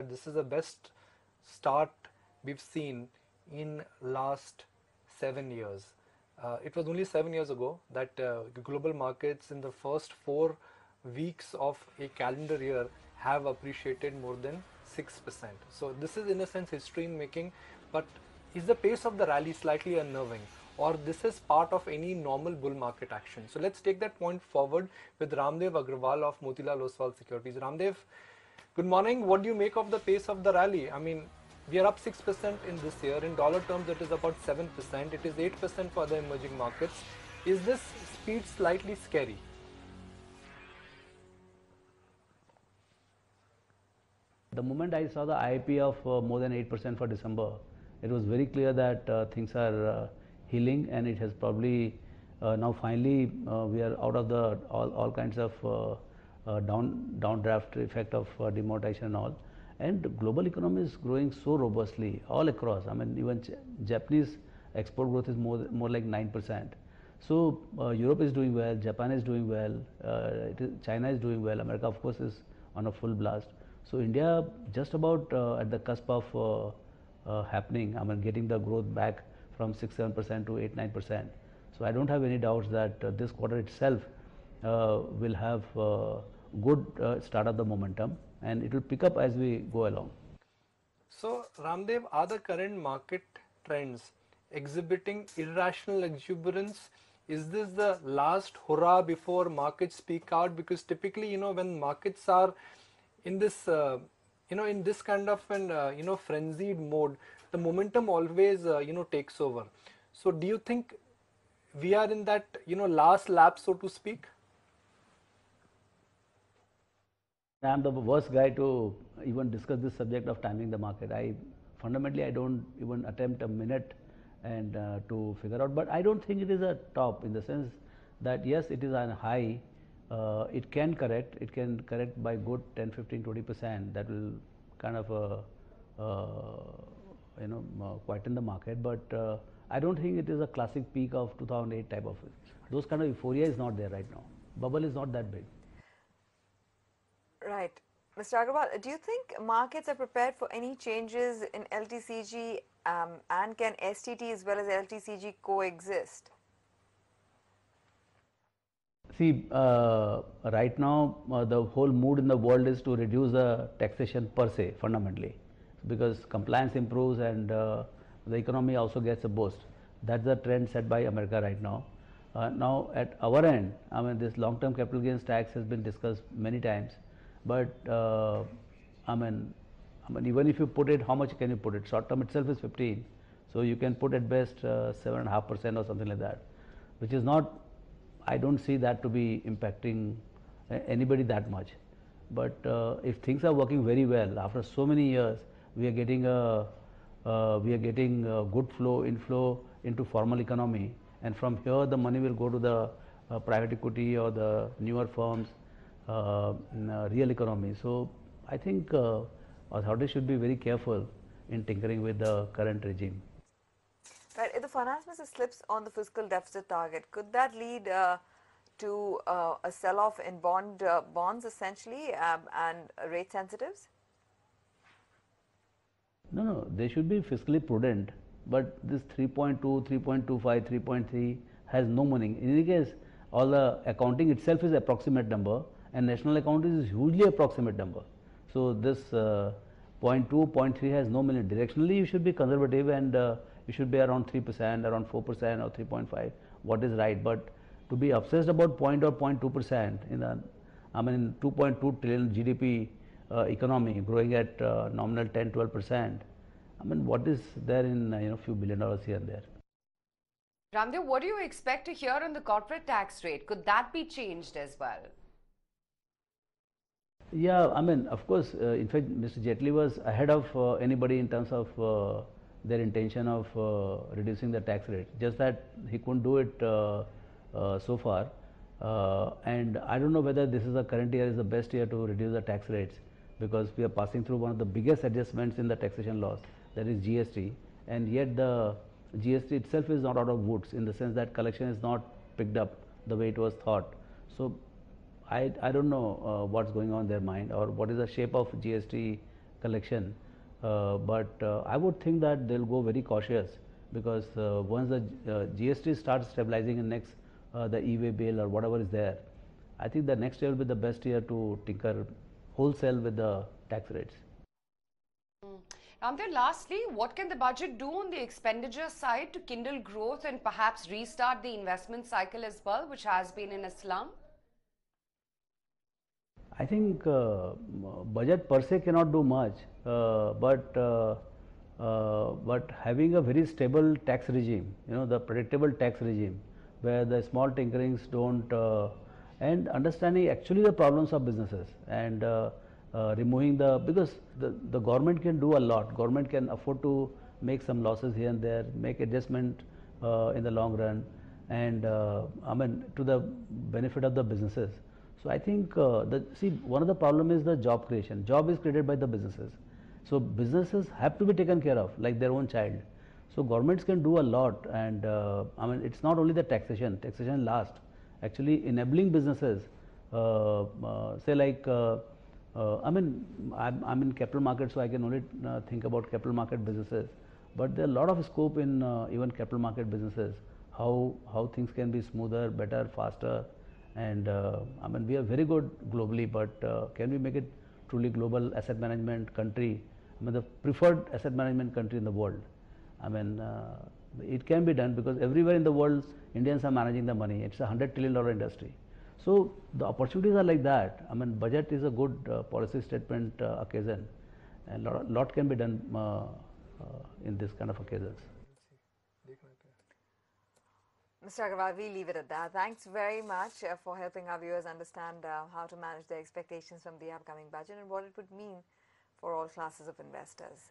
This is the best start we've seen in last 7 years. It was only 7 years ago that global markets in the first 4 weeks of a calendar year have appreciated more than 6%. So this is in a sense history in making, but is the pace of the rally slightly unnerving, or this is part of any normal bull market action? So let's take that point forward with Ramdev Agrawal of Motilal Oswal Securities. Ramdev, good morning. What do you make of the pace of the rally? I mean, we are up 6% in this year. In dollar terms, it is about 7%. It is 8% for the emerging markets. Is this speed slightly scary? The moment I saw the IIP of more than 8% for December, it was very clear that things are healing, and it has probably now finally we are out of the all kinds of downdraft effect of demonetization and all. And global economy is growing so robustly all across. I mean, even Japanese export growth is more like 9%. So Europe is doing well, Japan is doing well, China is doing well, America of course is on a full blast. So India just about at the cusp of happening. I mean, getting the growth back from 6-7% to 8-9%. So I don't have any doubts that this quarter itself will have good start of the momentum, and it will pick up as we go along. So Ramdev, are the current market trends exhibiting irrational exuberance? Is this the last hurrah before markets peak out? Because typically, when markets are in this, in this kind of an, frenzied mode, the momentum always, takes over. So do you think we are in that, last lap, so to speak? I am the worst guy to even discuss this subject of timing the market. Fundamentally, I don't even attempt a minute and to figure out. But I don't think it is a top, in the sense that yes, it is on high. It can correct. It can correct by good 10, 15, 20%. That will kind of quieten the market. But I don't think it is a classic peak of 2008 type of. Those kind of euphoria is not there right now. Bubble is not that big. Right. Mr. Agrawal, do you think markets are prepared for any changes in LTCG, and can STT as well as LTCG coexist? See, right now the whole mood in the world is to reduce the taxation per se, fundamentally, because compliance improves and the economy also gets a boost. That's the trend set by America right now. Now at our end, I mean, this long-term capital gains tax has been discussed many times. But I mean, even if you put it, how much can you put it? Short term itself is 15, so you can put at best 7.5% or something like that, which is not. I don't see that to be impacting anybody that much. But if things are working very well after so many years, we are getting a good inflow into formal economy, and from here the money will go to the private equity or the newer firms. Real economy. So I think authorities should be very careful in tinkering with the current regime. Right. If the finance minister slips on the fiscal deficit target, could that lead to a sell-off in bonds essentially, and rate sensitives? No, they should be fiscally prudent. But this 3.2, 3.25, 3.3 has no meaning. In any case, all the accounting itself is approximate number, and national account is hugely approximate number. So this 0.2, 0.3 has no meaning. Directionally, you should be conservative, and you should be around 3%, around 4% or 3.5, what is right. But to be obsessed about 0.2% in a, 2.2 trillion GDP economy growing at nominal 10, 12%, what is there in few $1 billion here and there? Ramdev, what do you expect to hear on the corporate tax rate? Could that be changed as well? Yeah, of course, in fact, Mr. Jaitley was ahead of anybody in terms of their intention of reducing the tax rate. Just that he couldn't do it so far. And I don't know whether this is the current year is the best year to reduce the tax rates, because we are passing through one of the biggest adjustments in the taxation laws, that is GST. And yet the GST itself is not out of woods, in the sense that collection is not picked up the way it was thought. So I don't know what's going on in their mind, or what is the shape of GST collection. But I would think that they'll go very cautious, because once the GST starts stabilizing in next, the e-way bill or whatever is there, I think the next year will be the best year to tinker wholesale with the tax rates. Ramdev, lastly, what can the budget do on the expenditure side to kindle growth and perhaps restart the investment cycle as well, which has been in a slump? I think budget per se cannot do much, but having a very stable tax regime, the predictable tax regime, where the small tinkerings don't, and understanding actually the problems of businesses, and removing because the government can do a lot. Government can afford to make some losses here and there, make adjustment in the long run, and I mean, to the benefit of the businesses. So I think one of the problem is the job creation. Job is created by the businesses. So businesses have to be taken care of like their own child. So governments can do a lot, and I mean, it's not only the taxation. Taxation last. Actually, enabling businesses, say like, I mean, I'm in capital market, so I can only think about capital market businesses. But there are a lot of scope in even capital market businesses. How things can be smoother, better, faster. And I mean, we are very good globally, but can we make it truly global asset management country? I mean, the preferred asset management country in the world. I mean, it can be done, because everywhere in the world, Indians are managing the money. It's a $100 trillion industry. So the opportunities are like that. I mean, budget is a good policy statement occasion, and lot can be done in this kind of occasions. Mr. Agarwal, we leave it at that. Thanks very much for helping our viewers understand how to manage their expectations from the upcoming budget and what it would mean for all classes of investors.